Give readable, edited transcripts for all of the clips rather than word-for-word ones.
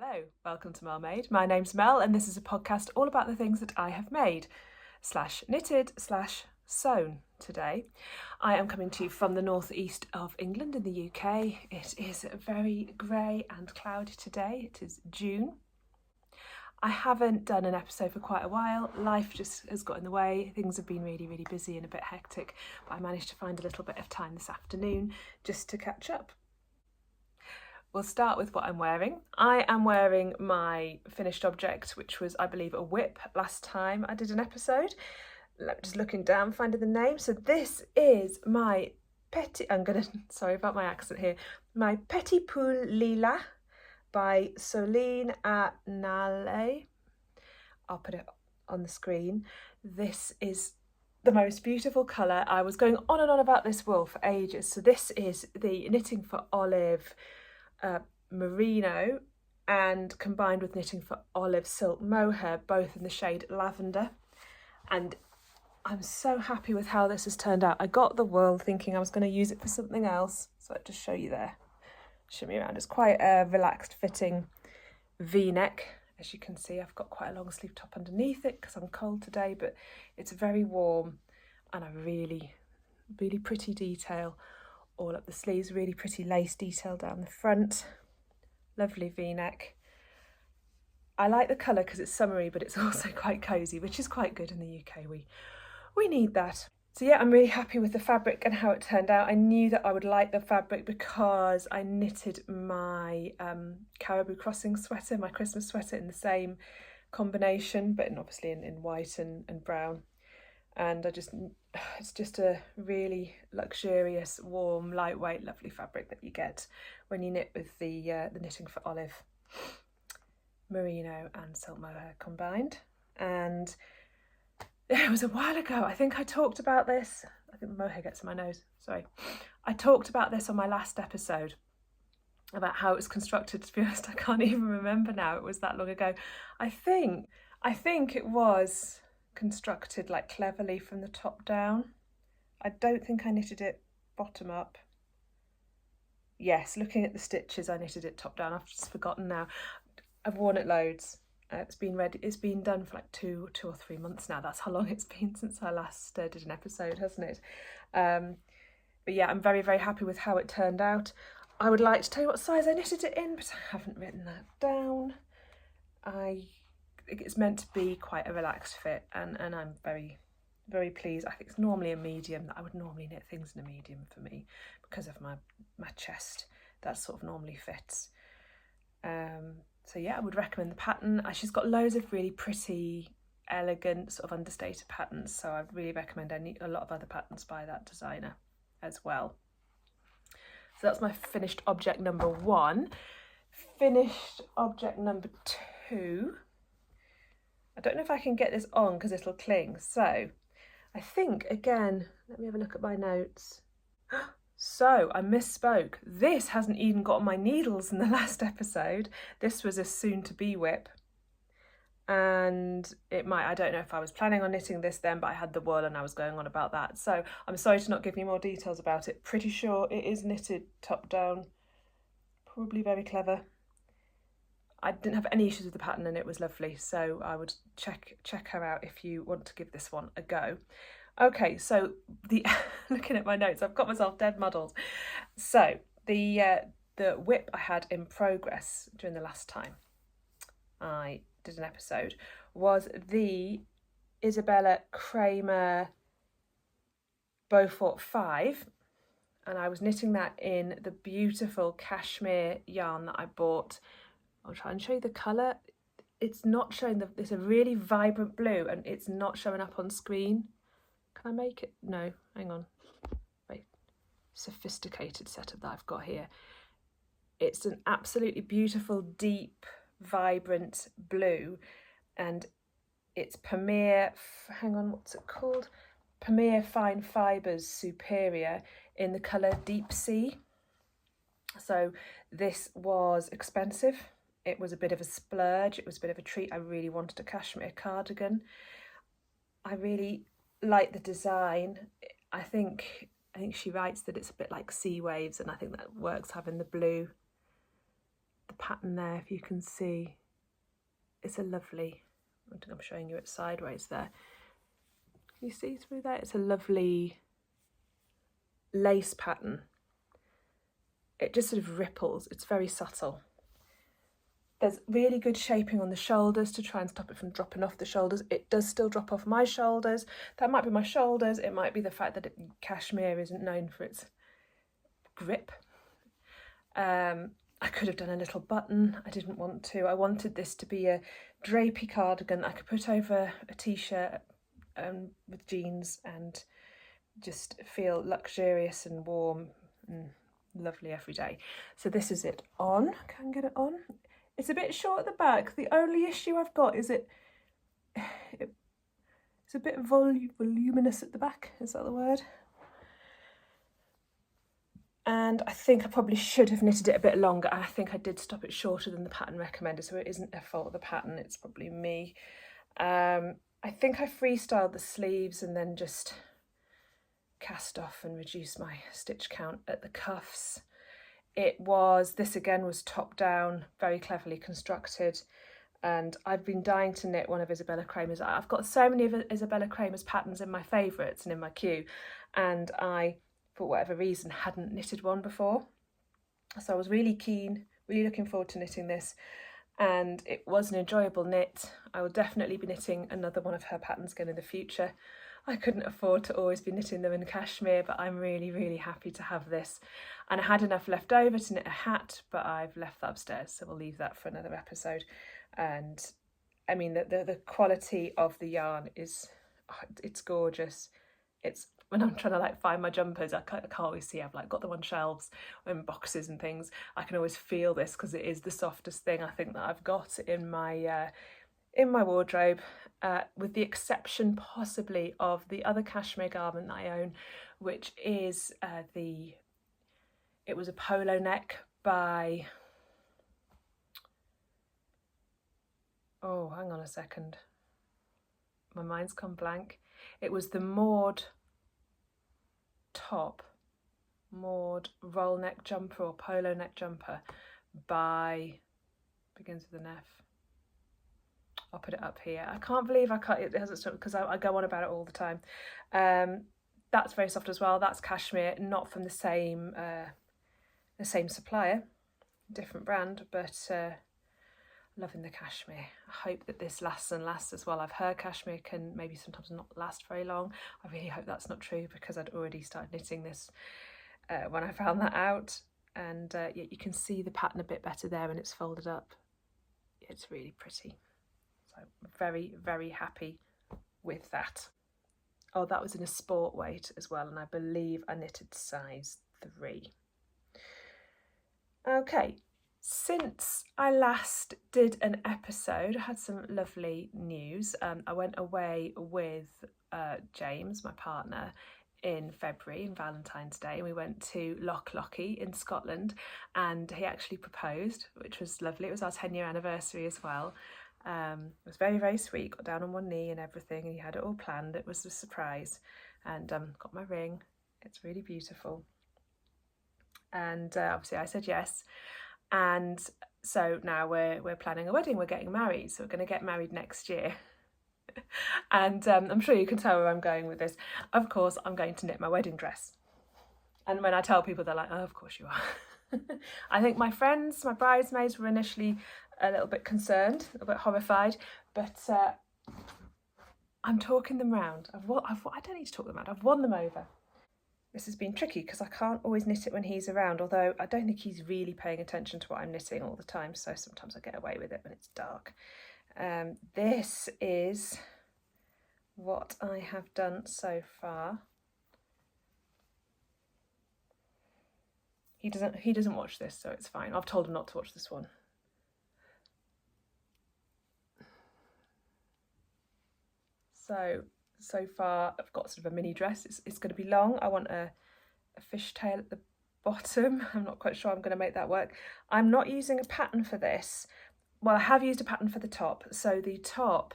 Hello, welcome to MelMade. My name's Mel and this is a podcast all about the things that I have made, /knitted/sewn today. I am coming to you from the northeast of England in the UK. It is very grey and cloudy today. It is June. I haven't done an episode for quite a while. Life just has got in the way. Things have been really busy and a bit hectic, but I managed to find a little bit of time this afternoon just to catch up. We'll start with what I'm wearing. I am wearing my finished object, which was, I believe, a whip last time I did an episode. Just looking down, finding the name. So this is my sorry about my accent here, my Petit Pull Lila by Soline à Nale. I'll put it on the screen. This is the most beautiful colour. I was going on and on about this wool for ages. So this is the Knitting for Olive merino and combined with Knitting for Olive silk mohair, both in the shade lavender, and I'm so happy with how this has turned out. I got the wool thinking I was going to use it for something else, so I'll just show you there, shimmy around. It's quite a relaxed fitting v-neck. As you can see, I've got quite a long sleeve top underneath it because I'm cold today, but it's very warm and a really pretty detail all up the sleeves, really pretty lace detail down the front, lovely v-neck. I like the colour because it's summery, but it's also quite cosy, which is quite good in the UK. We need that. So yeah, I'm really happy with the fabric and how it turned out. I knew that I would like the fabric because I knitted my Caribou Crossing sweater, my Christmas sweater, in the same combination, but obviously in white and brown. And it's just a really luxurious, warm, lightweight, lovely fabric that you get when you knit with the Knitting for Olive merino and silk mohair combined. And it was a while ago. I think I talked about this. I think the mohair gets in my nose. Sorry. I talked about this on my last episode about how it was constructed. To be honest, I can't even remember now. It was that long ago. I think it was constructed like cleverly from the top down. I don't think I knitted it bottom up. Yes, looking at the stitches, I knitted it top down. I've just forgotten now. I've worn it loads. It's been ready. It's been done for like two or 3 months now. That's how long it's been since I last did an episode, hasn't it? But yeah, I'm very happy with how it turned out. I would like to tell you what size I knitted it in, but I haven't written that down. It's meant to be quite a relaxed fit, and I'm very pleased. I think it's normally a medium. I would normally knit things in a medium for me because of my chest. That sort of normally fits. So yeah, I would recommend the pattern. She's got loads of really pretty, elegant, sort of understated patterns, so I'd really recommend a lot of other patterns by that designer as well. So that's my finished object number 1. Finished object number 2. I don't know if I can get this on because it'll cling. So I think, again, let me have a look at my notes. So I misspoke. This hasn't even got my needles in the last episode. This was a soon-to-be whip. And I don't know if I was planning on knitting this then, but I had the wool and I was going on about that. So I'm sorry to not give you more details about it. Pretty sure it is knitted top down. Probably very clever. I didn't have any issues with the pattern and it was lovely, so I would check her out if you want to give this one a go. Okay, so looking at my notes, I've got myself dead muddled. So the whip I had in progress during the last time I did an episode was the Isabella Kramer Beaufort 5, and I was knitting that in the beautiful cashmere yarn that I bought. I'll try and show you the colour. It's not showing it's a really vibrant blue and it's not showing up on screen. Can I make it? No, hang on. Very sophisticated setup that I've got here. It's an absolutely beautiful, deep, vibrant blue, and it's Premier, hang on, what's it called? Premier Fine Fibres Superior in the colour Deep Sea. So this was expensive. It was a bit of a splurge. It was a bit of a treat. I really wanted a cashmere cardigan. I really like the design. I think she writes that it's a bit like sea waves, and I think that works, having the blue pattern there, if you can see. It's a lovely, I think I'm showing you it sideways there. Can you see through there? It's a lovely lace pattern. It just sort of ripples. It's very subtle. There's really good shaping on the shoulders to try and stop it from dropping off the shoulders. It does still drop off my shoulders. That might be my shoulders. It might be the fact that cashmere isn't known for its grip. I could have done a little button. I didn't want to. I wanted this to be a drapey cardigan I could put over a t-shirt with jeans and just feel luxurious and warm and lovely every day. So this is it on. Can I get it on? It's a bit short at the back. The only issue I've got is it's a bit voluminous at the back. Is that the word? And I think I probably should have knitted it a bit longer. I think I did stop it shorter than the pattern recommended, so it isn't a fault of the pattern, it's probably me. I think I freestyled the sleeves and then just cast off and reduced my stitch count at the cuffs. This again was top down, very cleverly constructed, and I've been dying to knit one of Isabella Kramer's. I've got so many of Isabella Kramer's patterns in my favourites and in my queue, and I, for whatever reason, hadn't knitted one before. So I was really keen, really looking forward to knitting this, and it was an enjoyable knit. I will definitely be knitting another one of her patterns again in the future. I couldn't afford to always be knitting them in cashmere, but I'm really, really happy to have this. And I had enough left over to knit a hat, but I've left that upstairs, so we'll leave that for another episode. And I mean, the quality of the yarn is, it's gorgeous. It's, when I'm trying to like find my jumpers, I can't always see, I've like got them on shelves and boxes and things. I can always feel this because it is the softest thing I think that I've got in my wardrobe, with the exception possibly of the other cashmere garment that I own, which is it was a polo neck by, oh, hang on a second, my mind's gone blank. It was the Maud top, Maud roll neck jumper or polo neck jumper by, begins with an F. I'll put it up here. I can't believe it hasn't stopped because I go on about it all the time. That's very soft as well. That's cashmere, not from the same supplier, different brand, but loving the cashmere. I hope that this lasts and lasts as well. I've heard cashmere can maybe sometimes not last very long. I really hope that's not true because I'd already started knitting this when I found that out. And yeah, you can see the pattern a bit better there when it's folded up. It's really pretty. So very, very happy with that. Oh, that was in a sport weight as well, and I believe I knitted size 3. Okay, since I last did an episode, I had some lovely news. I went away with James, my partner, in February, in Valentine's Day. We went to Loch Lochy in Scotland, and he actually proposed, which was lovely. It was our 10-year anniversary as well. It was very, very sweet. Got down on one knee and everything, and he had it all planned. It was a surprise, and got my ring. It's really beautiful. And obviously I said yes, and so now we're planning a wedding. We're getting married, so we're going to get married next year. And I'm sure you can tell where I'm going with this. Of course, I'm going to knit my wedding dress. And when I tell people, they're like, oh, of course you are. I think my friends, my bridesmaids, were initially a little bit concerned, a bit horrified, but I'm talking them round. I don't need to talk them round. I've won them over. This has been tricky because I can't always knit it when he's around, although I don't think he's really paying attention to what I'm knitting all the time, so sometimes I get away with it when it's dark. This is what I have done so far. He doesn't watch this, so it's fine. I've told him not to watch this one. So far I've got sort of a mini dress. It's going to be long. I want a fishtail at the bottom. I'm not quite sure I'm going to make that work. I'm not using a pattern for this. Well, I have used a pattern for the top. So the top,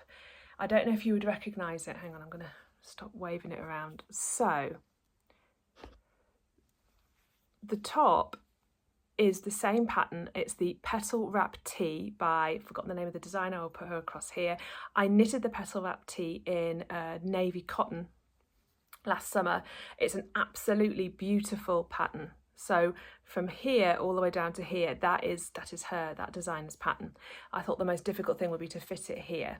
I don't know if you would recognise it. Hang on, I'm going to stop waving it around. So the top is the same pattern. It's the Petal Wrap Tee by, I've forgotten the name of the designer, I'll put her across here. I knitted the Petal Wrap Tee in navy cotton last summer. It's an absolutely beautiful pattern. So from here all the way down to here, that is that designer's pattern. I thought the most difficult thing would be to fit it here.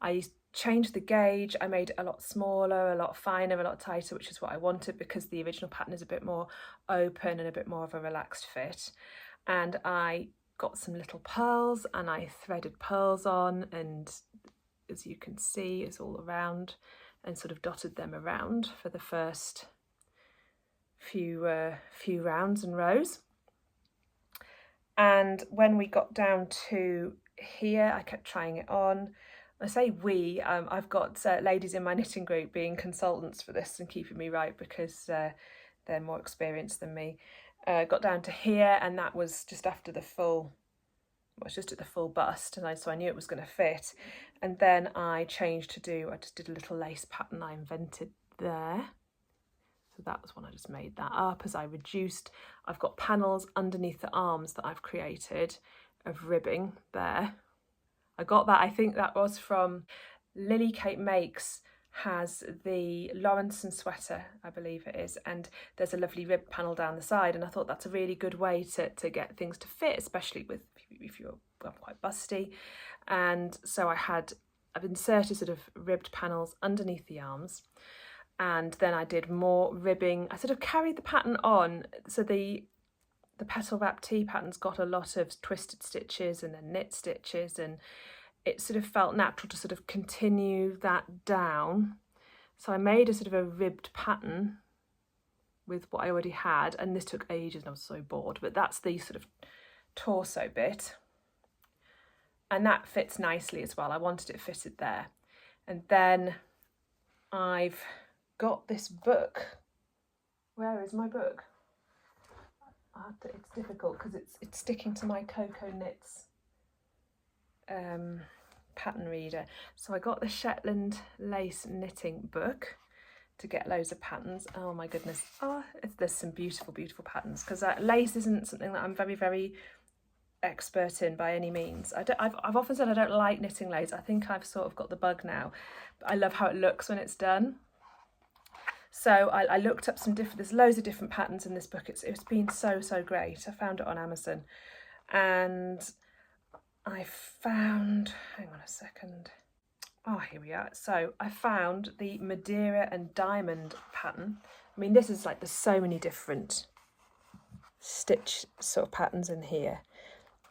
I changed the gauge, I made it a lot smaller, a lot finer, a lot tighter, which is what I wanted because the original pattern is a bit more open and a bit more of a relaxed fit. And I got some little pearls and I threaded pearls on, and as you can see, it's all around, and sort of dotted them around for the first few rounds and rows. And when we got down to here, I kept trying it on. I say we, I've got ladies in my knitting group being consultants for this and keeping me right because they're more experienced than me. Got down to here, and that was just after the full, well, it's just at the full bust, and so I knew it was going to fit. And then I changed to I just did a little lace pattern I invented there. So that was when I just made that up as I reduced. I've got panels underneath the arms that I've created of ribbing there. I got that, I think that was from Lily Kate Makes, has the Lawrenson sweater, I believe it is, and there's a lovely rib panel down the side, and I thought that's a really good way to get things to fit, especially if you're quite busty. And so I've inserted sort of ribbed panels underneath the arms, and then I did more ribbing. I sort of carried the pattern on, so the Petal Wrap Tee pattern's got a lot of twisted stitches and then knit stitches, and it sort of felt natural to sort of continue that down. So I made a sort of a ribbed pattern with what I already had, and this took ages and I was so bored, but that's the sort of torso bit. And that fits nicely as well. I wanted it fitted there. And then I've got this book. Where is my book? It's difficult because it's sticking to my Cocoa Knits pattern reader. So I got the Shetland lace knitting book to get loads of patterns. Oh my goodness, there's some beautiful patterns, because lace isn't something that I'm very, very expert in by any means. I've often said I don't like knitting lace. I think I've sort of got the bug now, but I love how it looks when it's done. So I looked up there's loads of different patterns in this book. It's been so great. I found it on Amazon, and I found, hang on a second. Oh, here we are. So I found the Madeira and Diamond pattern. I mean, this is like, there's so many different stitch sort of patterns in here,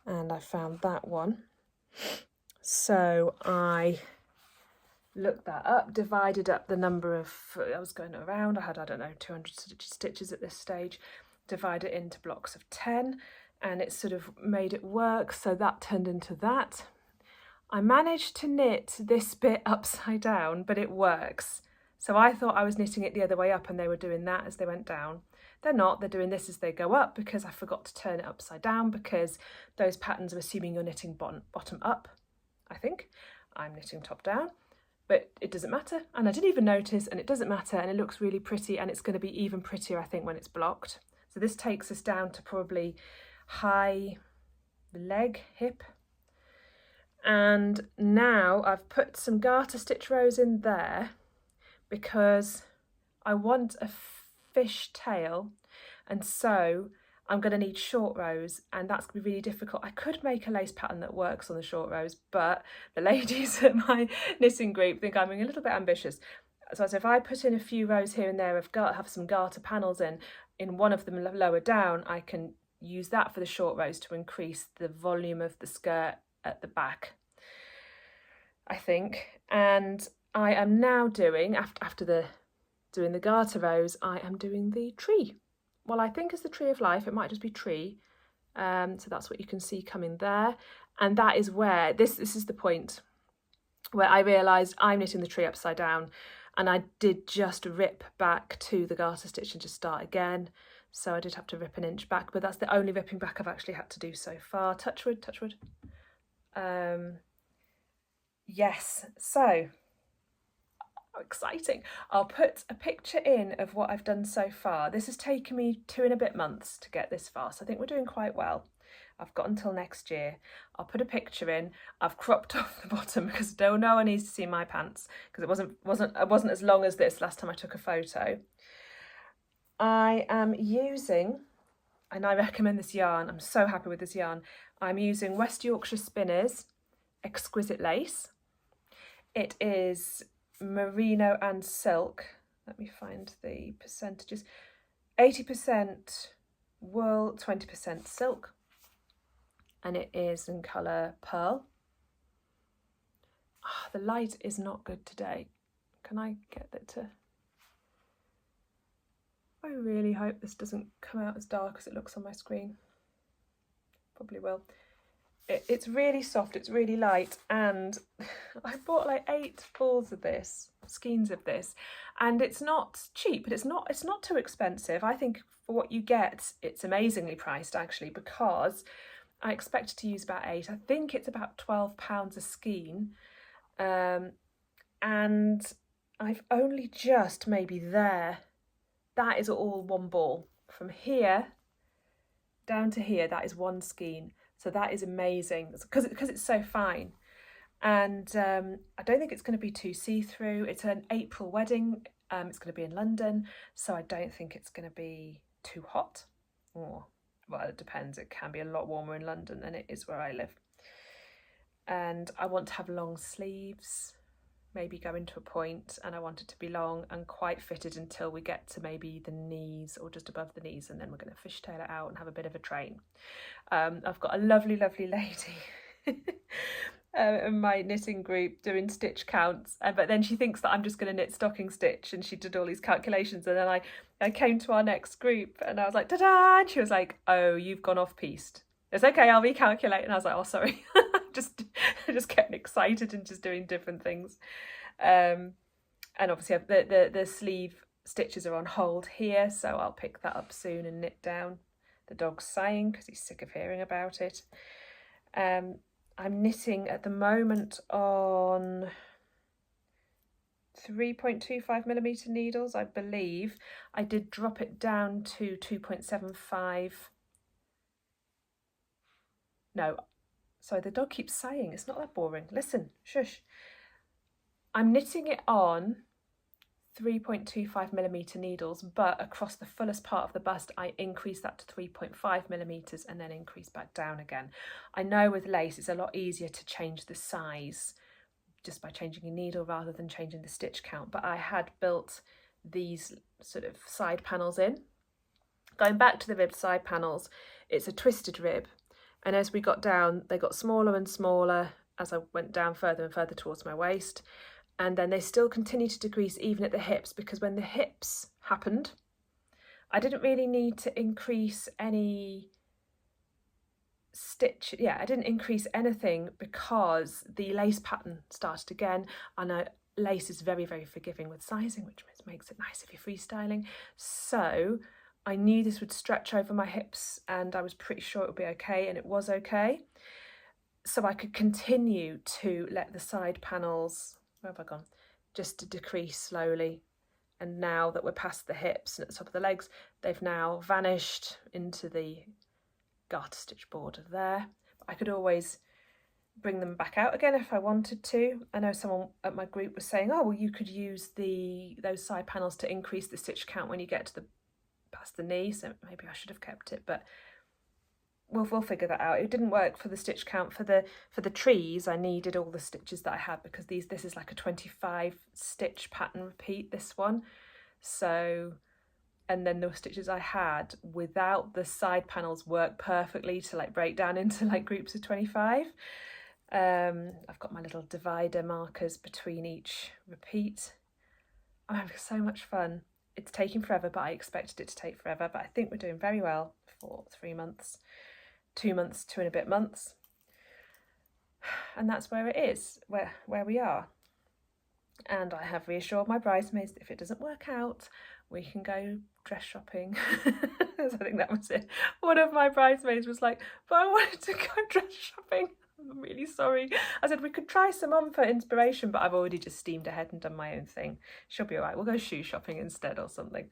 and I found that one. So I looked that up, divided up the number of, I was going around, I had, I don't know, 200 stitches at this stage, divided it into blocks of 10, and it sort of made it work, so that turned into that. I managed to knit this bit upside down, but it works. So I thought I was knitting it the other way up and they were doing that as they went down. They're not, they're doing this as they go up, because I forgot to turn it upside down, because those patterns are assuming you're knitting bottom up, I think. I'm knitting top down. But it doesn't matter, and I didn't even notice, and it doesn't matter, and it looks really pretty, and it's going to be even prettier, I think, when it's blocked. So this takes us down to probably high leg, hip. And now I've put some garter stitch rows in there because I want a fish tail, and so I'm going to need short rows, and that's going to be really difficult. I could make a lace pattern that works on the short rows, but the ladies at my knitting group think I'm being a little bit ambitious. So if I put in a few rows here and there have some garter panels in one of them lower down, I can use that for the short rows to increase the volume of the skirt at the back, I think. And I am now doing, after doing the garter rows, I am doing the tree. Well, I think it's the tree of life. It might just be tree. So that's what you can see coming there. And that is where, this is the point where I realised I'm knitting the tree upside down, and I did just rip back to the garter stitch and just start again. So I did have to rip an inch back, but that's the only ripping back I've actually had to do so far. Touch wood, touch wood. Yes, so How exciting. I'll put a picture in of what I've done so far. This has taken me 2 and a bit months to get this far, so I think we're doing quite well. I've got until next year. I'll put a picture in. I've cropped off the bottom because no one needs to see my pants, because it wasn't as long as this last time I took a photo. I am using, and I recommend this yarn, I'm so happy with this yarn. I'm using West Yorkshire Spinners Exquisite Lace. It is merino and silk. Let me find the percentages. 80% wool, 20% silk. And it is in colour Pearl. Oh, the light is not good today. Can I get that to... I really hope this doesn't come out as dark as it looks on my screen. Probably will. It's really soft, it's really light, and I bought like 8 balls of this, skeins of this, and it's not cheap, but it's not too expensive. I think for what you get, it's amazingly priced actually, because I expected to use about 8. I think it's about £12 a skein, and I've only just maybe there. That is all one ball. From here down to here, that is one skein. So that is amazing because it's so fine. And I don't think it's going to be too see-through. It's an April wedding. It's going to be in London, so I don't think it's going to be too hot. Or, well, it depends. It can be a lot warmer in London than it is where I live. And I want to have long sleeves, maybe going to a point, and I want it to be long and quite fitted until we get to maybe the knees or just above the knees, and then we're going to fishtail it out and have a bit of a train. I've got a lovely lady in my knitting group doing stitch counts, but then she thinks that I'm just going to knit stocking stitch, and she did all these calculations, and then I came to our next group and I was like, ta-da, and she was like, oh, you've gone off-piste. It's okay, I'll recalculate. And I was like, oh, sorry. I just kept excited and just doing different things. And obviously the sleeve stitches are on hold here, so I'll pick that up soon and knit down. The dog's sighing because he's sick of hearing about it. I'm knitting at the moment on 3.25mm needles, I believe. I did drop it down to 2.75. No, sorry, the dog keeps sighing. It's not that boring. Listen, shush. I'm knitting it on 3.25mm needles, but across the fullest part of the bust, I increase that to 3.5mm and then increase back down again. I know with lace, it's a lot easier to change the size just by changing your needle rather than changing the stitch count, but I had built these sort of side panels in. Going back to the ribbed side panels, it's a twisted rib. And as we got down, they got smaller and smaller as I went down further and further towards my waist. And then they still continued to decrease even at the hips, because when the hips happened, I didn't really need to increase any stitch. Yeah, I didn't increase anything because the lace pattern started again. And lace is very, very forgiving with sizing, which makes it nice if you're freestyling. So I knew this would stretch over my hips and I was pretty sure it would be okay, and it was okay. So I could continue to let the side panels, where have I gone, just to decrease slowly. And now that we're past the hips and at the top of the legs, they've now vanished into the garter stitch border there. I could always bring them back out again if I wanted to. I know someone at my group was saying, oh, well, you could use those side panels to increase the stitch count when you get to past the knee, so maybe I should have kept it, but we'll figure that out. It didn't work for the stitch count for the trees. I needed all the stitches that I had, because this is like a 25 stitch pattern repeat, this one. So, and then the stitches I had without the side panels work perfectly to like break down into like groups of 25. I've got my little divider markers between each repeat. I'm having so much fun. It's taking forever, but I expected it to take forever. But I think we're doing very well for 3 months, 2 months, 2 and a bit months. And that's where it is, where we are. And I have reassured my bridesmaids that if it doesn't work out, we can go dress shopping. So I think that was it. One of my bridesmaids was like, but I wanted to go dress shopping. I'm really sorry. I said we could try some on for inspiration, but I've already just steamed ahead and done my own thing. She'll be all right. We'll go shoe shopping instead or something.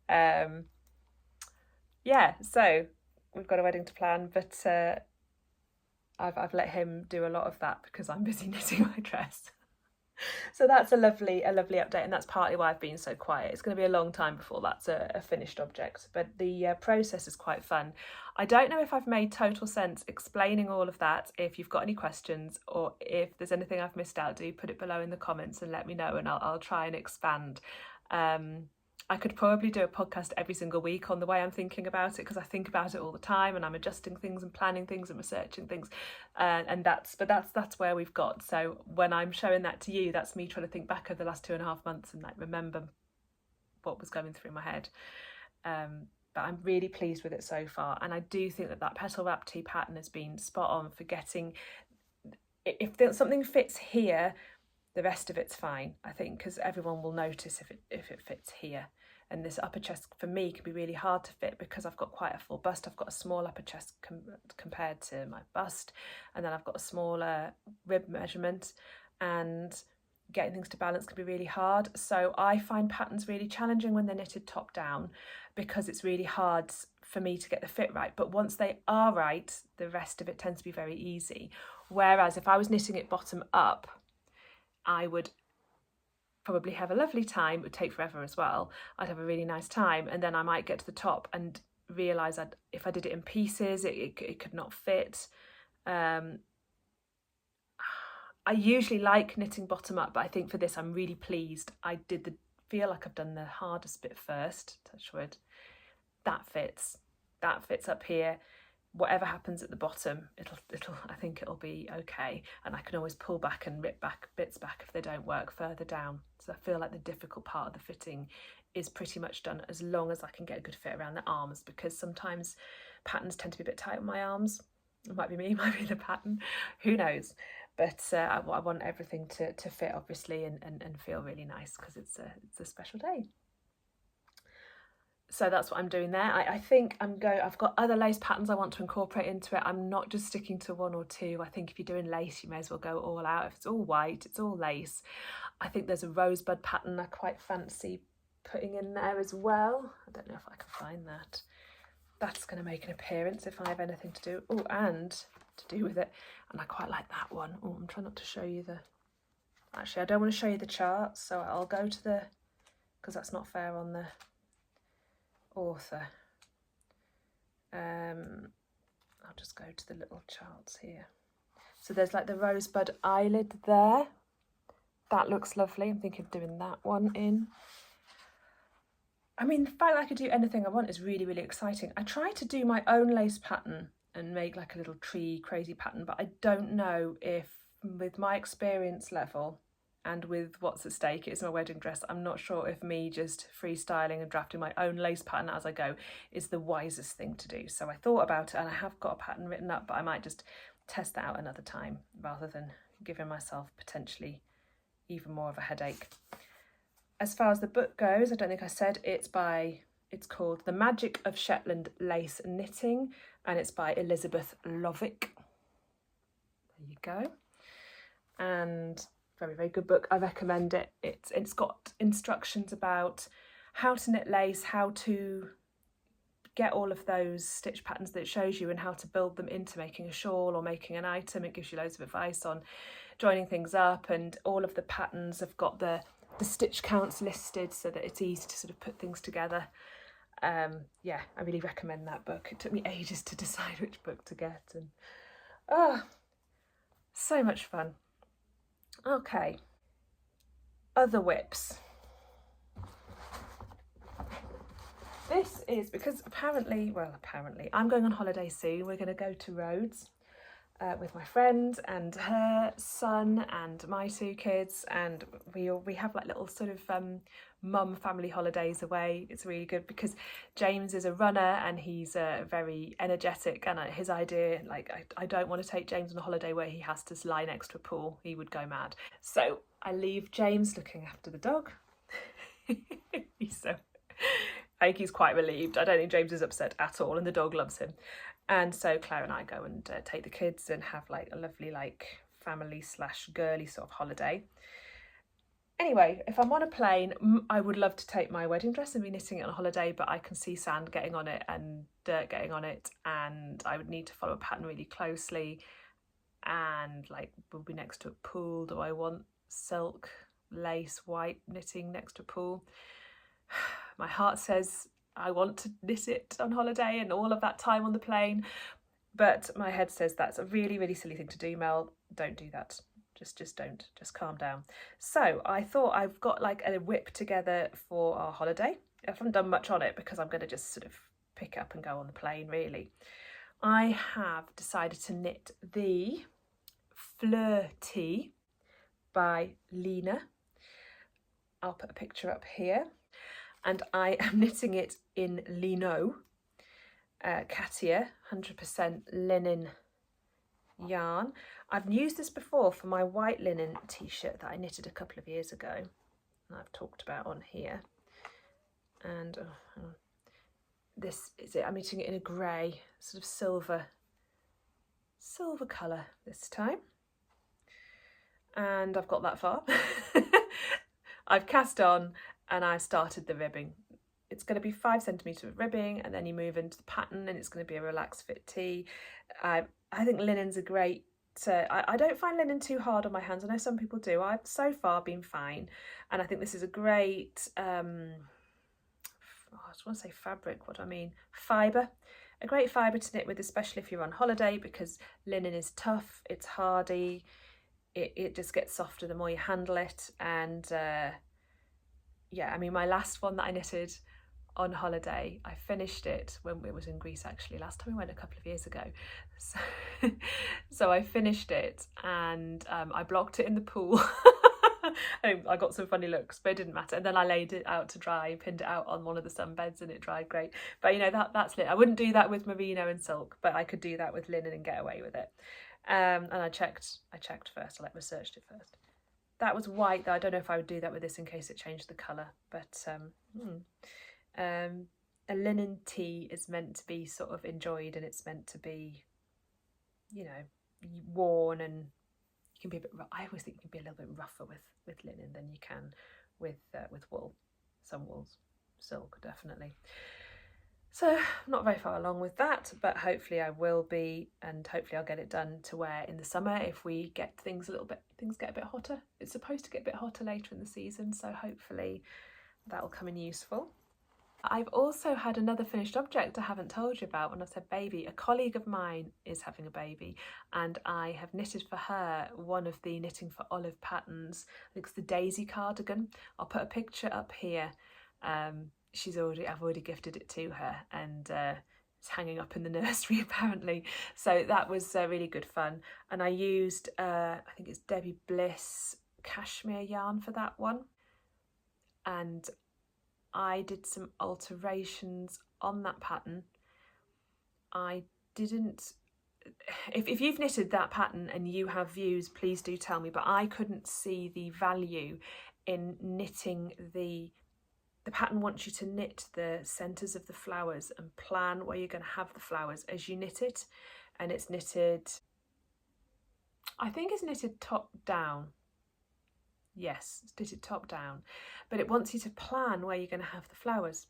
Yeah, so we've got a wedding to plan, but I've let him do a lot of that because I'm busy knitting my dress. So that's a lovely update, and that's partly why I've been so quiet. It's going to be a long time before that's a finished object, but the process is quite fun. I don't know if I've made total sense explaining all of that. If you've got any questions or if there's anything I've missed out, do put it below in the comments and let me know, and I'll try and expand. I could probably do a podcast every single week on the way I'm thinking about it, because I think about it all the time and I'm adjusting things and planning things and researching things, and that's where we've got. So when I'm showing that to you, that's me trying to think back over the last 2.5 months and like remember what was going through my head. But I'm really pleased with it so far, and I do think that petal wrap tee pattern has been spot on for getting, if something fits here, the rest of it's fine, I think, because everyone will notice if it fits here. And this upper chest for me can be really hard to fit because I've got quite a full bust. I've got a small upper chest compared to my bust, and then I've got a smaller rib measurement, and getting things to balance can be really hard. So I find patterns really challenging when they're knitted top down, because it's really hard for me to get the fit right. But once they are right, the rest of it tends to be very easy. Whereas if I was knitting it bottom up, I would probably have a lovely time. It would take forever as well. I'd have a really nice time, and then I might get to the top and realise if I did it in pieces, it could not fit. I usually like knitting bottom up, but I think for this I'm really pleased. I feel like I've done the hardest bit first, touch wood. That fits up here. Whatever happens at the bottom, I think it'll be okay, and I can always pull back and rip back bits back if they don't work further down. So I feel like the difficult part of the fitting is pretty much done, as long as I can get a good fit around the arms, because sometimes patterns tend to be a bit tight on my arms. It might be me, it might be the pattern, who knows. But I want everything to fit, obviously, and feel really nice, because it's a special day. So that's what I'm doing there. I think I've got other lace patterns I want to incorporate into it. I'm not just sticking to one or two. I think if you're doing lace, you may as well go all out. If it's all white, it's all lace. I think there's a rosebud pattern I quite fancy putting in there as well. I don't know if I can find that. That's going to make an appearance if I have anything to do. Oh, and to do with it. And I quite like that one. Oh, I'm trying not to show you actually, I don't want to show you the chart, so I'll go to because that's not fair on the author. I'll just go to the little charts here. So there's like the rosebud eyelid there. That looks lovely. I'm thinking of doing that one in. I mean, the fact that I could do anything I want is really, really exciting. I tried to do my own lace pattern and make like a little tree crazy pattern, but I don't know if, with my experience level and with what's at stake, it's my wedding dress, I'm not sure if me just freestyling and drafting my own lace pattern as I go is the wisest thing to do. So I thought about it, and I have got a pattern written up, but I might just test that out another time rather than giving myself potentially even more of a headache. As far as the book goes, I don't think I said, it's called The Magic of Shetland Lace Knitting, and it's by Elizabeth Lovick. There you go. And very, very good book. I recommend it. It's got instructions about how to knit lace, how to get all of those stitch patterns that it shows you, and how to build them into making a shawl or making an item. It gives you loads of advice on joining things up, and all of the patterns have got the stitch counts listed so that it's easy to sort of put things together. Yeah, I really recommend that book. It took me ages to decide which book to get, and so much fun. Okay, other whips. This is because apparently I'm going on holiday soon. We're going to go to Rhodes with my friend and her son and my 2 kids, and we have like little sort of mum family holidays away. It's really good because James is a runner and he's very energetic, and his idea, like, I don't want to take James on a holiday where he has to lie next to a pool. He would go mad. So I leave James looking after the dog. I think he's quite relieved. I don't think James is upset at all, and the dog loves him. And so Claire and I go and take the kids and have like a lovely like family / girly sort of holiday. Anyway, if I'm on a plane, I would love to take my wedding dress and be knitting it on holiday, but I can see sand getting on it and dirt getting on it, and I would need to follow a pattern really closely, and like we'll be next to a pool. Do I want silk, lace, white knitting next to a pool? My heart says I want to knit it on holiday and all of that time on the plane, but my head says that's a really, really silly thing to do, Mel. Don't do that. Just don't, just calm down. So I thought I've got like a whip together for our holiday. I haven't done much on it because I'm going to just sort of pick up and go on the plane really. I have decided to knit the Fleur Tee by Lena. I'll put a picture up here. And I am knitting it in lino, Katia, 100% linen yarn. I've used this before for my white linen t-shirt that I knitted a couple of years ago, and I've talked about on here. And this is it. I'm knitting it in a grey, sort of silver colour this time. And I've got that far. I've cast on and I started the ribbing. It's going to be 5 centimetres of ribbing, and then you move into the pattern and it's going to be a relaxed fit tee. I think linen's a great, I don't find linen too hard on my hands. I know some people do. I've so far been fine. And I think this is a great, I just want to say fabric, what do I mean? Fibre. A great fibre to knit with, especially if you're on holiday, because linen is tough, it's hardy, it just gets softer the more you handle it. And yeah, I mean, my last one that I knitted on holiday, I finished it when it was in Greece actually. Last time I went a couple of years ago. So I finished it and I blocked it in the pool. I got some funny looks, but it didn't matter. And then I laid it out to dry, pinned it out on one of the sunbeds, and it dried great. But you know, that's it. I wouldn't do that with merino and silk, but I could do that with linen and get away with it. And I checked first. I researched it first. That was white though. I don't know if I would do that with this in case it changed the colour. But a linen tee is meant to be sort of enjoyed, and it's meant to be, you know, worn, and you can be a bit. I always think you can be a little bit rougher with linen than you can with wool. Some wools, silk definitely. So not very far along with that, but hopefully I will be, and hopefully I'll get it done to wear in the summer if we get things get a bit hotter. It's supposed to get a bit hotter later in the season, so hopefully that'll come in useful. I've also had another finished object I haven't told you about when I said baby. A colleague of mine is having a baby, and I have knitted for her one of the Knitting for Olive patterns. I think it's the Daisy cardigan. I'll put a picture up here. I've already gifted it to her, and it's hanging up in the nursery apparently. So that was really good fun. And I used, I think it's Debbie Bliss cashmere yarn for that one. And I did some alterations on that pattern. I didn't, if you've knitted that pattern and you have views, please do tell me, but I couldn't see the value in knitting the pattern wants you to knit the centres of the flowers and plan where you're going to have the flowers as you knit it. And it's knitted, I think it's knitted top down. Yes, it's knitted top down, but it wants you to plan where you're going to have the flowers.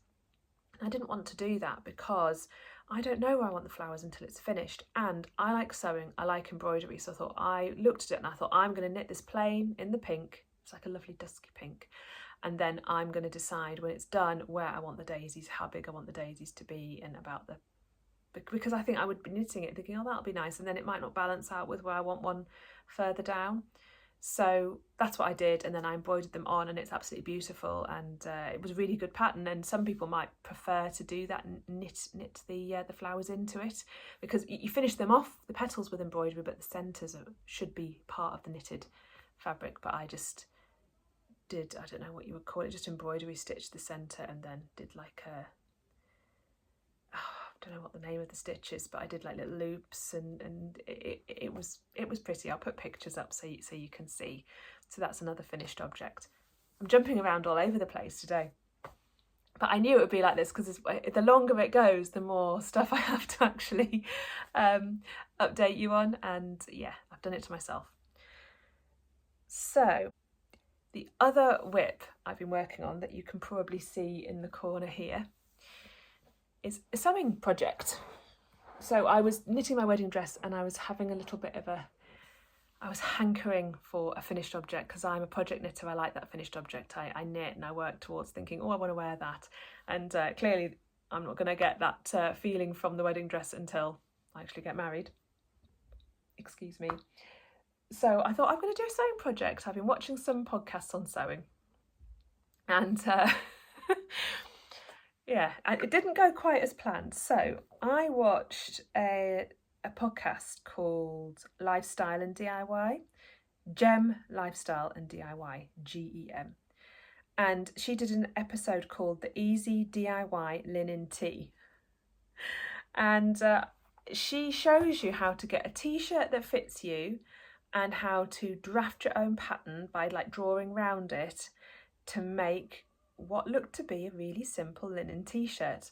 I didn't want to do that because I don't know where I want the flowers until it's finished, and I like sewing, I like embroidery, so I thought, I looked at it and I thought, I'm going to knit this plain in the pink. It's like a lovely dusky pink, and then I'm going to decide when it's done where I want the daisies, how big I want the daisies to be, and about the, because I think I would be knitting it thinking, oh, that'll be nice, and then it might not balance out with where I want one further down. So that's what I did, and then I embroidered them on, and it's absolutely beautiful, and it was a really good pattern. And some people might prefer to do that and knit the flowers into it, because you finish them off, the petals, with embroidery, but the centres should be part of the knitted fabric. But I just did, I don't know what you would call it, just embroidery stitched the centre, and then did like a, I don't know what the name of the stitch is, but I did like little loops, and it was pretty. I'll put pictures up so you can see. So that's another finished object. I'm jumping around all over the place today, But I knew it would be like this because the longer it goes, the more stuff I have to actually update you on. And yeah, I've done it to myself. So the other whip I've been working on that you can probably see in the corner here is a sewing project. So I was knitting my wedding dress and I was having a little bit of I was hankering for a finished object because I'm a project knitter. I like that finished object. I knit and I work towards thinking, oh, I want to wear that. And clearly I'm not going to get that feeling from the wedding dress until I actually get married. Excuse me. So I thought I'm going to do a sewing project. I've been watching some podcasts on sewing. And yeah, it didn't go quite as planned. So I watched a podcast called Lifestyle and DIY, Gem Lifestyle and DIY, GEM. And she did an episode called The Easy DIY Linen Tee. And she shows you how to get a t-shirt that fits you and how to draft your own pattern by like drawing round it to make what looked to be a really simple linen t-shirt.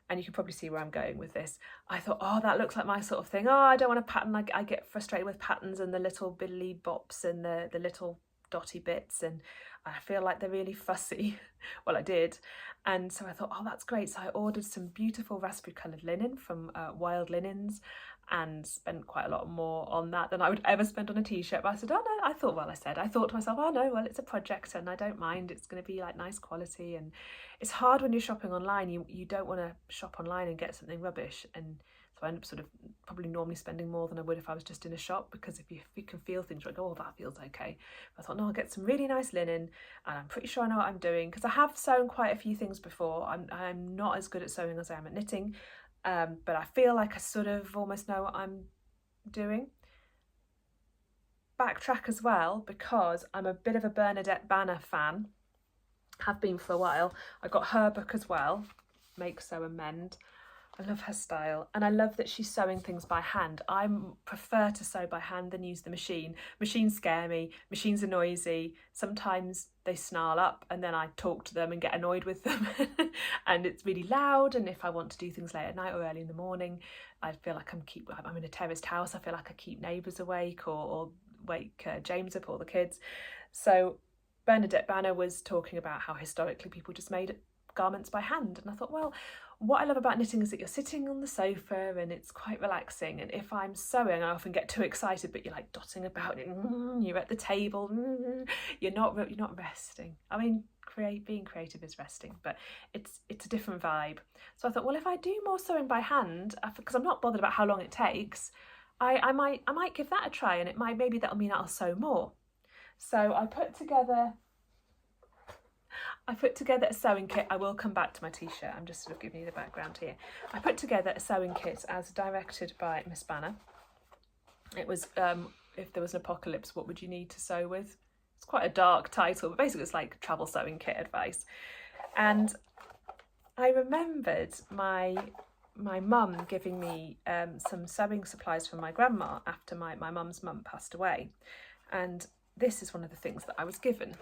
And you can probably see where I'm going with this. I thought, oh, that looks like my sort of thing. Oh, I don't want a pattern. I get frustrated with patterns and the little biddly bops and the little dotty bits, and I feel like they're really fussy. Well, I did. And so I thought, oh, that's great. So I ordered some beautiful raspberry coloured linen from Wild Linens and spent quite a lot more on that than I would ever spend on a t-shirt. But I said, oh no, I thought to myself, oh no, well, it's a project and I don't mind. It's going to be like nice quality. And it's hard when you're shopping online. You don't want to shop online and get something rubbish. And so I end up sort of probably normally spending more than I would if I was just in a shop, because if you can feel things, you're like, oh, that feels okay. But I thought, no, I'll get some really nice linen and I'm pretty sure I know what I'm doing, because I have sewn quite a few things before. I'm not as good at sewing as I am at knitting. But I feel like I sort of almost know what I'm doing. Backtrack as well, because I'm a bit of a Bernadette Banner fan, have been for a while. I got her book as well, Make, Sew and Mend. I love her style, and I love that she's sewing things by hand. I prefer to sew by hand than use the machine. Machines scare me, machines are noisy, sometimes they snarl up and then I talk to them and get annoyed with them and it's really loud, and if I want to do things late at night or early in the morning, I feel like I'm in a terraced house, I feel like I keep neighbours awake or wake James up or the kids. So Bernadette Banner was talking about how historically people just made garments by hand, and I thought, well, what I love about knitting is that you're sitting on the sofa and it's quite relaxing, and if I'm sewing I often get too excited, but you're like dotting about it, you're at the table, you're not resting. I mean, being creative is resting, but it's a different vibe. So I thought, well, if I do more sewing by hand, because I'm not bothered about how long it takes, I might give that a try, and maybe that'll mean I'll sew more. So I put together a sewing kit. I will come back to my t-shirt, I'm just sort of giving you the background here. I put together a sewing kit as directed by Miss Banner. It was, if there was an apocalypse, what would you need to sew with? It's quite a dark title, but basically it's like travel sewing kit advice. And I remembered my mum giving me some sewing supplies from my grandma after my mum's mum passed away. And this is one of the things that I was given.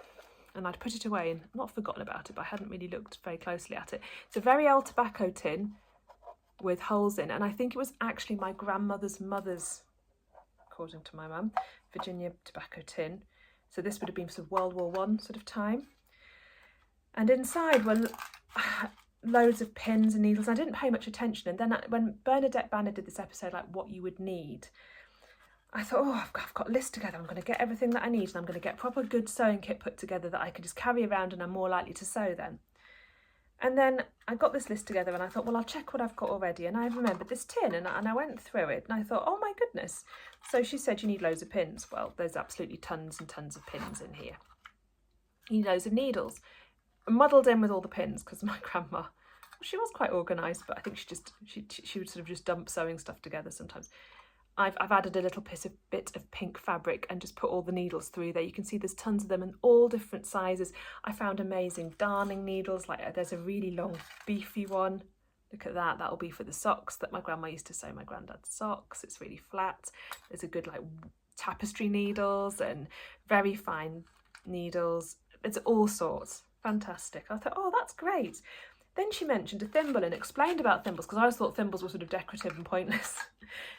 And I'd put it away and not forgotten about it, but I hadn't really looked very closely at it. It's a very old tobacco tin with holes in, and I think it was actually my grandmother's mother's, according to my mum, Virginia tobacco tin. So this would have been sort of World War I sort of time. And inside were loads of pins and needles. I didn't pay much attention. And then when Bernadette Banner did this episode, like what you would need, I thought, oh, I've got a list together. I'm going to get everything that I need, and I'm going to get a proper good sewing kit put together that I could just carry around, and I'm more likely to sew then. And then I got this list together and I thought, well, I'll check what I've got already. And I remembered this tin, and I went through it and I thought, oh my goodness. So she said you need loads of pins. Well, there's absolutely tons and tons of pins in here. You need loads of needles. Muddled in with all the pins, because my grandma, she was quite organised, but I think she would sort of just dump sewing stuff together sometimes. I've added a little bit of pink fabric and just put all the needles through there. You can see there's tons of them in all different sizes. I found amazing darning needles, like there's a really long beefy one. Look at that, that'll be for the socks that my grandma used to sew my granddad's socks. It's really flat. There's a good like tapestry needles and very fine needles. It's all sorts. fantastic. I thought, oh, that's great. Then she mentioned a thimble and explained about thimbles, because I always thought thimbles were sort of decorative and pointless.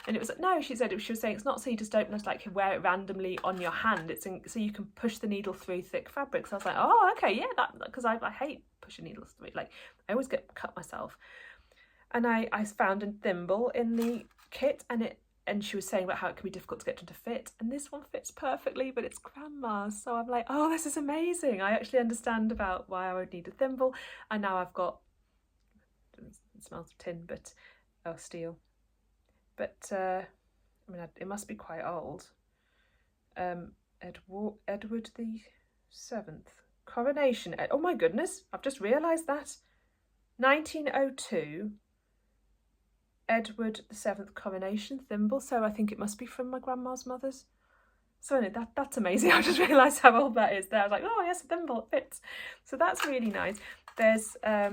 And it was like, no, she was saying it's not so you just don't just like wear it randomly on your hand. It's so you can push the needle through thick fabric. So I was like, oh, okay, yeah, that, because I hate pushing needles through. Like, I always get cut myself. And I found a thimble in the kit, and she was saying about how it can be difficult to get them to fit, and this one fits perfectly, but it's grandma's. So I'm like, oh, this is amazing. I actually understand about why I would need a thimble, and now I've got, it smells of tin, but steel, but I mean, it must be quite old. Edward the 7th coronation. Oh my goodness, I've just realised that 1902. Edward the 7th coronation thimble, so I think it must be from my grandma's mother's. So anyway, that's amazing. I just realised how old that is there. I was like, oh yes, a thimble, it fits. So that's really nice. There's a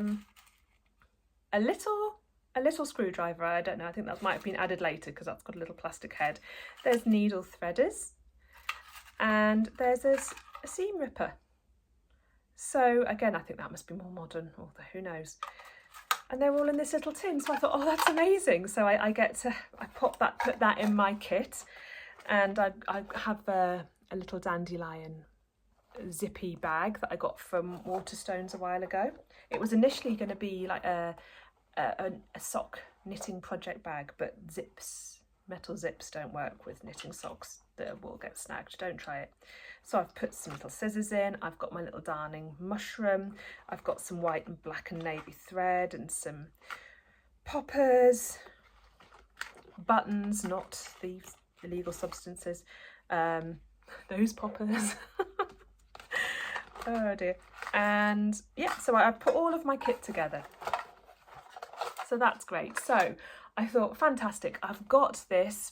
little screwdriver. I don't know, I think that might have been added later because that's got a little plastic head. There's needle threaders, and there's a seam ripper. So again, I think that must be more modern, although who knows. And they're all in this little tin, so I thought, oh, that's amazing. So I put that in my kit, and I have a little dandelion zippy bag that I got from Waterstones a while ago. It was initially going to be like a sock knitting project bag, but metal zips don't work with knitting socks. They will get snagged, don't try it. So I've put some little scissors in, I've got my little darning mushroom, I've got some white and black and navy thread and some poppers, buttons, not the illegal substances, those poppers. Oh dear. And yeah, so I've put all of my kit together. So that's great. So I thought, fantastic, I've got this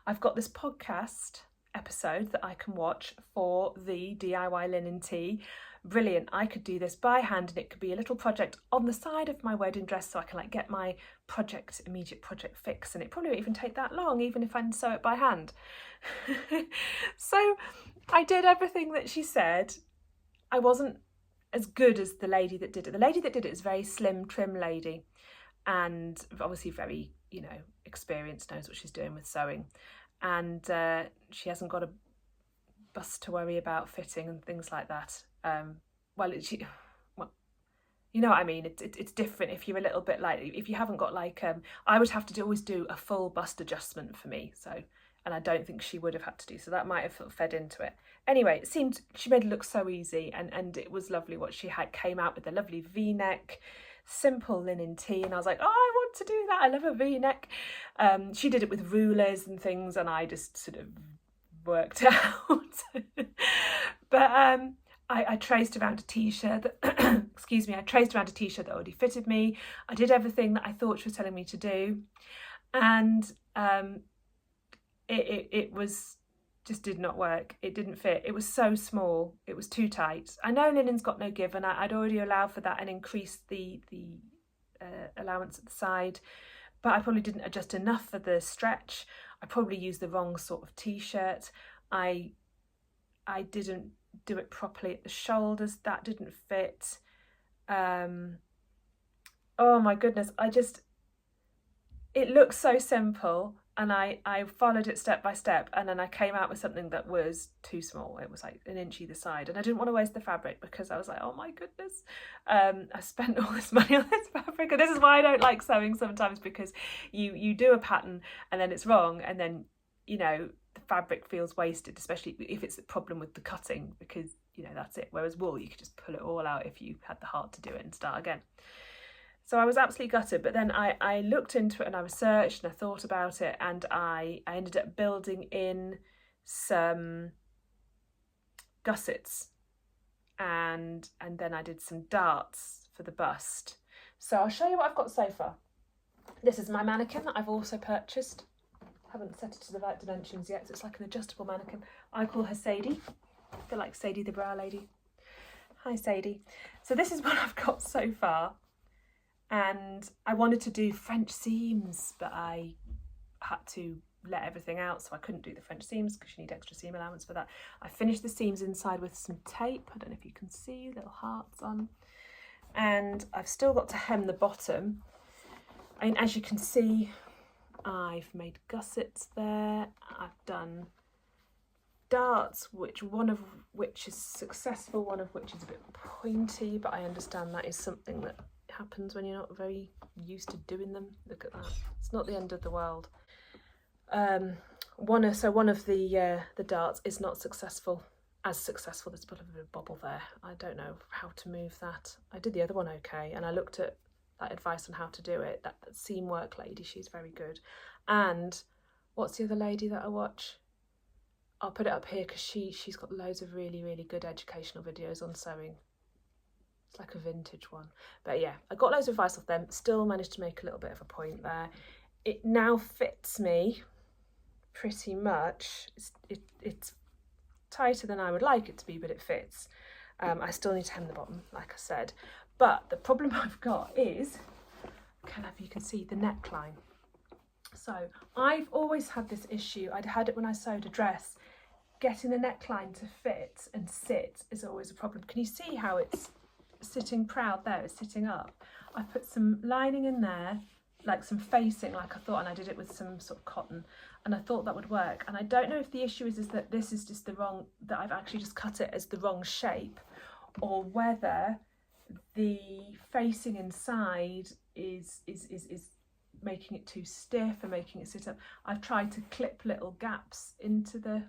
I've got this podcast episode that I can watch for the DIY linen tee. Brilliant. I could do this by hand, and it could be a little project on the side of my wedding dress, so I can like get my immediate project fix, and it probably won't even take that long, even if I sew it by hand. So I did everything that she said. I wasn't as good as the lady that did it. The lady that did it is a very slim, trim lady, and obviously very, experienced, knows what she's doing with sewing, and she hasn't got a bust to worry about fitting and things like that. You know what I mean. It's different if you're a little bit like, if you haven't got like I would have to always do a full bust adjustment for me. So, and I don't think she would have had to do, so that might have sort of fed into it. Anyway, it seemed she made it look so easy, and it was lovely what she had. Came out with a lovely V-neck, simple linen tee, and I was like, oh, I want to do that. I love a V-neck. She did it with rulers and things, and I just sort of worked out. But I traced around a t-shirt that, excuse me, I traced around a t-shirt that already fitted me. I did everything that I thought she was telling me to do, and it was just did not work. It didn't fit. It was so small. It was too tight. I know linen's got no give, and I'd already allowed for that and increased the allowance at the side, but I probably didn't adjust enough for the stretch. I probably used the wrong sort of t-shirt. I didn't do it properly at the shoulders. That didn't fit. Oh my goodness, it looks so simple, and I followed it step by step, and then I came out with something that was too small. It was like an inch either side, and I didn't want to waste the fabric because I was like, oh my goodness, I spent all this money on this fabric. And this is why I don't like sewing sometimes, because you do a pattern and then it's wrong, and then the fabric feels wasted, especially if it's a problem with the cutting, because that's it. Whereas wool, you could just pull it all out if you had the heart to do it and start again. So I was absolutely gutted, but then I looked into it and I researched and I thought about it, and I ended up building in some gussets, and then I did some darts for the bust. So I'll show you what I've got so far. This is my mannequin that I've also purchased. Haven't set it to the right dimensions yet, so it's like an adjustable mannequin. I call her Sadie. I feel like Sadie the bra lady. Hi Sadie. So this is what I've got so far. And I wanted to do French seams, but I had to let everything out, so I couldn't do the French seams because you need extra seam allowance for that. I finished the seams inside with some tape. I don't know if you can see little hearts on. And I've still got to hem the bottom. And as you can see, I've made gussets there. I've done darts, one of which is successful, one of which is a bit pointy, but I understand that is something that happens when you're not very used to doing them. Look at that. It's not the end of the world. One of the darts is not successful. As successful, there's a bit of a bobble there. I don't know how to move that. I did the other one okay, and I looked at that advice on how to do it. That seam work lady, she's very good. And what's the other lady that I watch? I'll put it up here because she's got loads of really, really good educational videos on sewing. It's like a vintage one. But yeah, I got loads of advice off them. Still managed to make a little bit of a point there. It now fits me pretty much. It's tighter than I would like it to be, but it fits. I still need to hem the bottom, like I said. But the problem I've got is, you can see the neckline. So I've always had this issue. I'd had it when I sewed a dress. Getting the neckline to fit and sit is always a problem. Can you see how it's sitting proud there? It's sitting up. I put some lining in there, like some facing, like I thought, and I did it with some sort of cotton, and I thought that would work. And I don't know if the issue is that this is just that I've actually just cut it as the wrong shape, or whether the facing inside is making it too stiff and making it sit up. I've tried to clip little gaps into the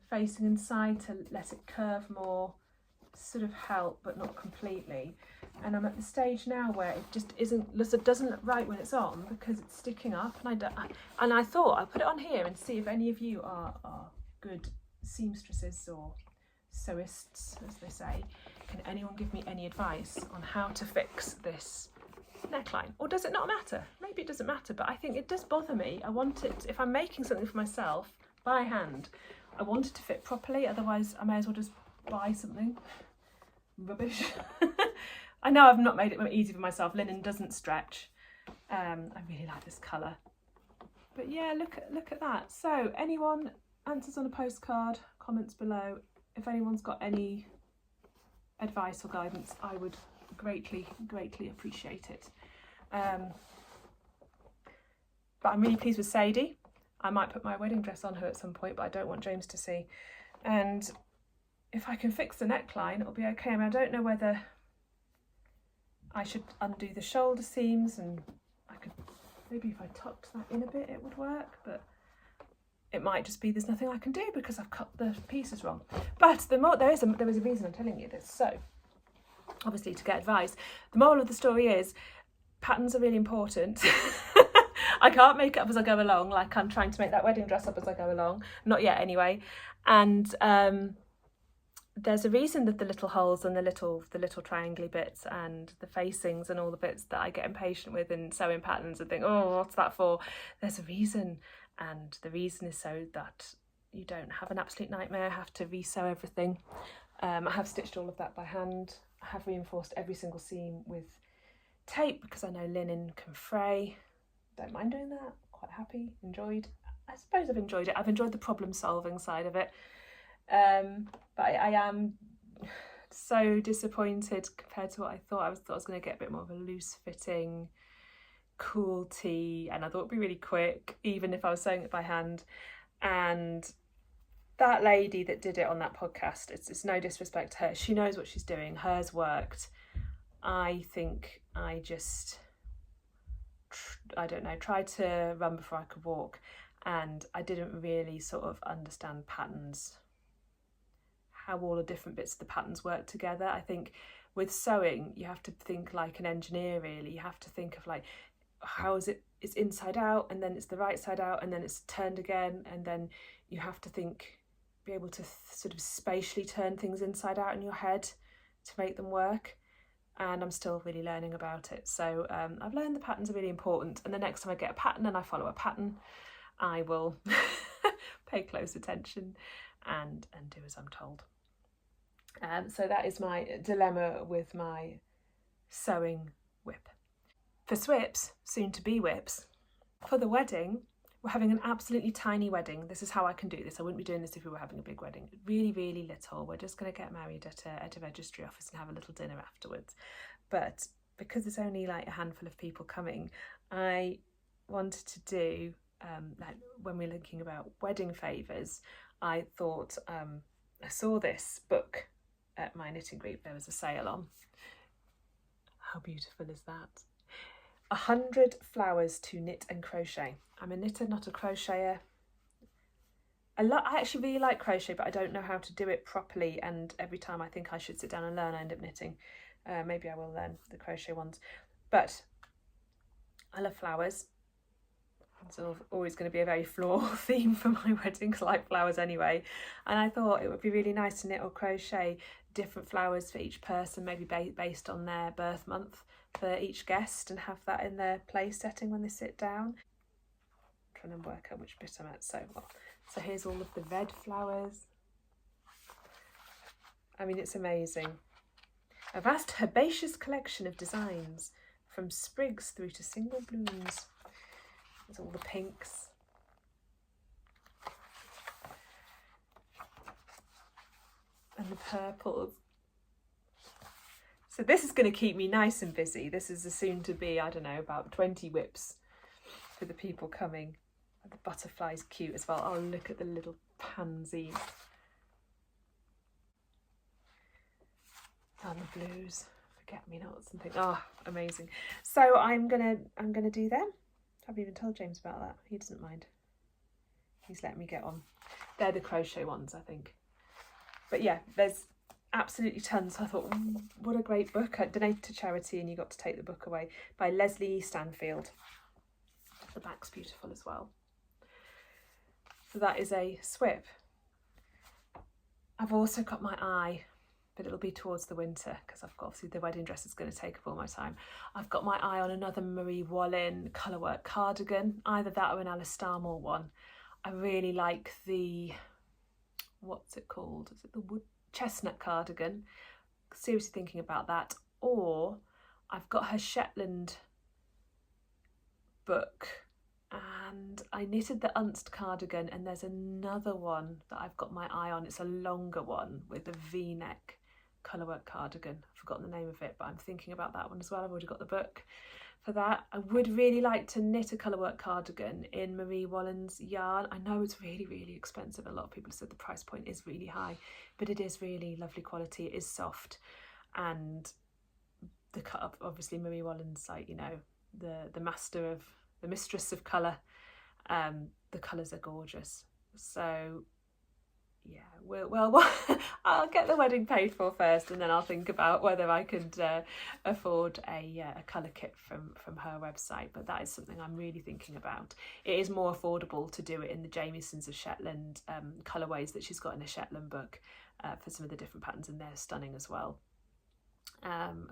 facing inside to let it curve more, sort of help, but not completely. And I'm at the stage now where it just doesn't look right when it's on because it's sticking up. And I thought I'll put it on here and see if any of you are good seamstresses or sewists, as they say. Can anyone give me any advice on how to fix this neckline? Or does it not matter? Maybe it doesn't matter, but I think it does bother me. I want it, if I'm making something for myself by hand, I want it to fit properly, otherwise I may as well just buy something rubbish. I know I've not made it easy for myself. Linen doesn't stretch. I really like this colour. But yeah, look at that. So anyone, answers on a postcard, comments below. If anyone's got any advice or guidance, I would greatly appreciate it. But I'm really pleased with Sadie. I might put my wedding dress on her at some point, but I don't want James to see. And if I can fix the neckline, it'll be okay. I mean, I don't know whether I should undo the shoulder seams, and I could, maybe if I tucked that in a bit it would work, but it might just be there's nothing I can do because I've cut the pieces wrong. But there is a reason I'm telling you this. So obviously, to get advice, the moral of the story is patterns are really important. I can't make it up as I go along, like I'm trying to make that wedding dress up as I go along. Not yet anyway. And there's a reason that the little holes and the little triangly bits and the facings and all the bits that I get impatient with in sewing patterns and think, oh, what's that for? There's a reason. And the reason is so that you don't have an absolute nightmare, have to re-sew everything. I have stitched all of that by hand. I have reinforced every single seam with tape because I know linen can fray. Don't mind doing that. Quite happy. I suppose I've enjoyed it. I've enjoyed the problem solving side of it. But I am so disappointed compared to what I thought. I thought I was going to get a bit more of a loose fitting, cool tee, and I thought it'd be really quick, even if I was sewing it by hand. And that lady that did it on that podcast, it's no disrespect to her, she knows what she's doing. Hers worked. I think I just, I don't know, tried to run before I could walk, and I didn't really sort of understand patterns, how all the different bits of the patterns work together. I think with sewing, you have to think like an engineer, really. You have to think of like, how is it, it's inside out, and then it's the right side out, and then it's turned again, and then you have to be able to sort of spatially turn things inside out in your head to make them work. And I'm still really learning about it. So I've learned the patterns are really important, and the next time I get a pattern and I follow a pattern, I will pay close attention and do as I'm told. So that is my dilemma with my sewing whip. For swips, soon to be whips, for the wedding, we're having an absolutely tiny wedding. This is how I can do this. I wouldn't be doing this if we were having a big wedding. Really, really little. We're just going to get married at a registry office and have a little dinner afterwards. But because there's only like a handful of people coming, I wanted to do, like when we're thinking about wedding favours, I thought, I saw this book at my knitting group. There was a sale on. How beautiful is that? 100 Flowers to Knit and Crochet. I'm a knitter, not a crocheter. I actually really like crochet, but I don't know how to do it properly, and every time I think I should sit down and learn, I end up knitting. Maybe I will learn the crochet ones. But I love flowers. It's always going to be a very floral theme for my wedding, because I like flowers anyway. And I thought it would be really nice to knit or crochet different flowers for each person, maybe based on their birth month for each guest, and have that in their place setting when they sit down. I'm trying to work out which bit I'm at. So here's all of the red flowers. I mean, it's amazing. A vast herbaceous collection of designs, from sprigs through to single blooms. There's all the pinks. And the purples. So this is going to keep me nice and busy. This is a soon to be, I don't know, about 20 whips for the people coming. The butterfly's cute as well. Oh, look at the little pansy. And the blues, forget-me-nots and things. Oh, amazing. So I'm gonna do them. I haven't even told James about that. He doesn't mind. He's letting me get on. They're the crochet ones, I think. But yeah, there's absolutely tons. I thought, what a great book. I donated to charity and you got to take the book away, by Leslie Stanfield. The back's beautiful as well. So that is a swip. I've also got my eye, but it'll be towards the winter because I've got, obviously the wedding dress is going to take up all my time. I've got my eye on another Marie Wallin colourwork cardigan, either that or an Alice Starmore one. I really like the, what's it called? Is it the wood chestnut cardigan? Seriously thinking about that. Or I've got her Shetland book, and I knitted the Unst cardigan, and there's another one that I've got my eye on. It's a longer one with a V-neck colourwork cardigan. I've forgotten the name of it, but I'm thinking about that one as well. I've already got the book for that. I would really like to knit a colourwork cardigan in Marie Wallin's yarn. I know it's really, really expensive. A lot of people have said the price point is really high, but it is really lovely quality. It is soft, and the cut up, obviously Marie Wallin's, like, you know, the mistress of colour. The colours are gorgeous. So yeah, well I'll get the wedding paid for first, and then I'll think about whether I could afford a colour kit from her website. But that is something I'm really thinking about. It is more affordable to do it in the Jamiesons of Shetland colourways that she's got in a Shetland book for some of the different patterns, and they're stunning as well,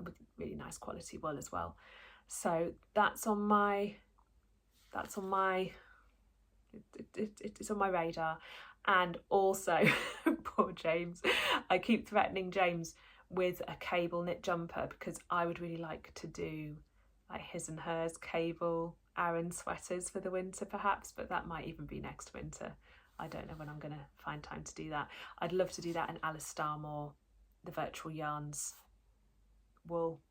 with really nice quality wool as well. So it's on my radar. And also, poor James, I keep threatening James with a cable knit jumper, because I would really like to do like his and hers cable Aran sweaters for the winter perhaps, but that might even be next winter. I don't know when I'm going to find time to do that. I'd love to do that in Alice Starmore, the Virtual Yarns wool,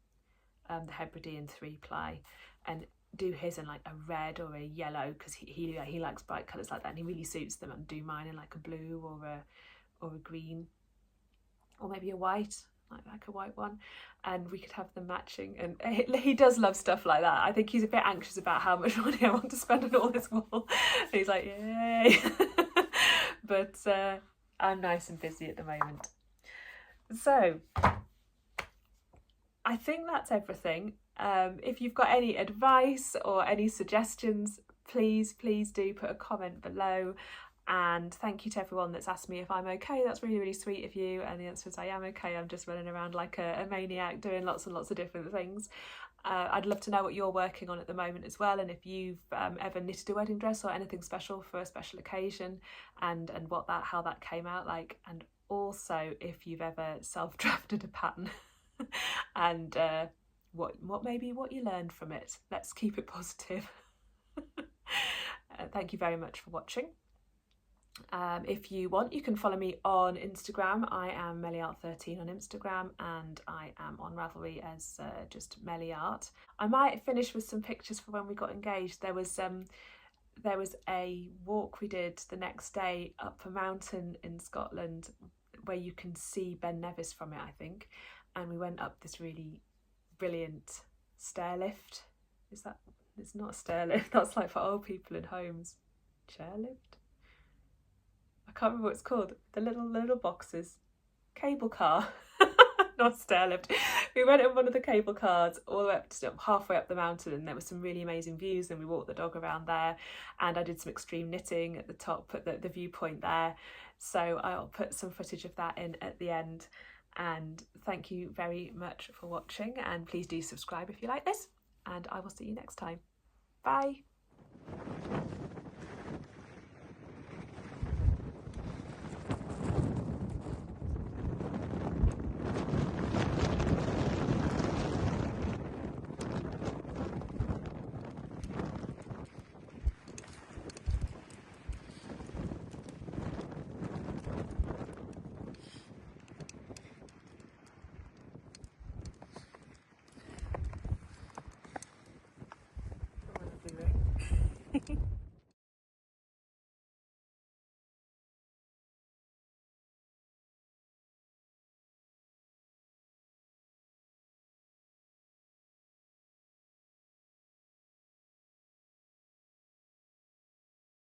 the Hebridean 3-ply, and do his in like a red or a yellow, because he likes bright colours like that, and he really suits them, and do mine in like a blue or a green, or maybe a white, like a white one, and we could have them matching. And he does love stuff like that. I think he's a bit anxious about how much money I want to spend on all this wool, and he's like, yay. But I'm nice and busy at the moment. So I think that's everything. If you've got any advice or any suggestions, please do put a comment below. And thank you to everyone that's asked me if I'm okay. That's really, really sweet of you. And the answer is I am okay. I'm just running around like a maniac doing lots and lots of different things. I'd love to know what you're working on at the moment as well, and if you've ever knitted a wedding dress or anything special for a special occasion, and how that came out like, and also if you've ever self-drafted a pattern and what you learned from it. Let's keep it positive. Thank you very much for watching. If you want, you can follow me on Instagram. I am MellyArt13 on Instagram, and I am on Ravelry as just MellyArt. I might finish with some pictures for when we got engaged. There was a walk we did the next day up a mountain in Scotland where you can see Ben Nevis from it, I think, and we went up this really brilliant stair lift. It's not a stair lift, that's like for old people in homes. Chairlift? I can't remember what it's called. The little boxes. Cable car. Not stair lift. We went in one of the cable cars all the way up to halfway up the mountain, and there were some really amazing views, and we walked the dog around there, and I did some extreme knitting at the top at the viewpoint there. So I'll put some footage of that in at the end. And thank you very much for watching, and please do subscribe if you like this, and I will see you next time. Bye. What am I doing?